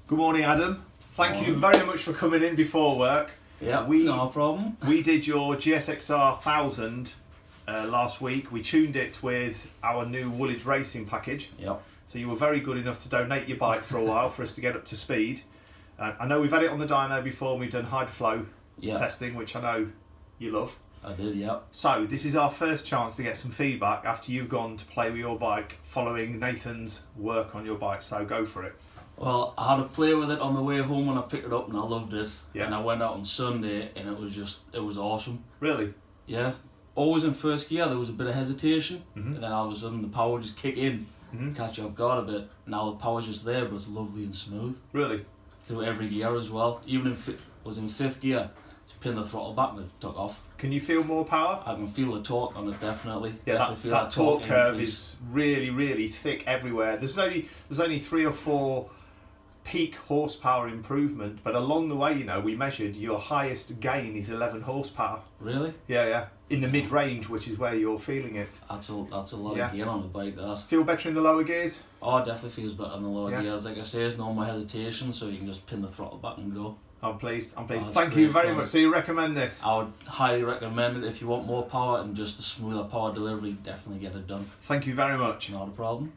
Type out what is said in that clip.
Good morning, Adam. Thank you very much for coming in before work. Yeah, no problem. We did your GSXR 1000 last week. We tuned it with our new Woolich racing package. Yep. So you were very good enough to donate your bike for a while for us to get up to speed. I know we've had it on the dyno before and we've done hydroflow testing, which I know you love. I did, yeah. So this is our first chance to get some feedback after you've gone to play with your bike following Nathan's work on your bike, so go for it. Well, I had a play with it on the way home when I picked it up and I loved it. Yeah. And I went out on Sunday and it was awesome. Really? Yeah. Always in first gear there was a bit of hesitation and then all of a sudden the power just kick in, catch you off guard a bit. Now the power's just there but it's lovely and smooth. Really? Through every gear as well. Even if it was in fifth gear, just pin the throttle back and it took off. Can you feel more power? I can feel the torque on it, definitely. Yeah, Definitely feel that torque curve increase. is really thick everywhere. There's only 3 or 4 peak horsepower improvement, but along the way, you know, we measured your highest gain is 11 horsepower. Really? Yeah. In the mid-range, which is where you're feeling it. That's a lot of gain on the bike, that. Feel better in the lower gears? Oh, it definitely feels better in the lower Yeah. gears. Like I say, there's no more hesitation, so you can just pin the throttle back and go. I'm pleased. Oh, Thank you great very fun. much. So you recommend this? I would highly recommend it if you want more power and just a smoother power delivery. Definitely get it done. Thank you very much. Not a problem.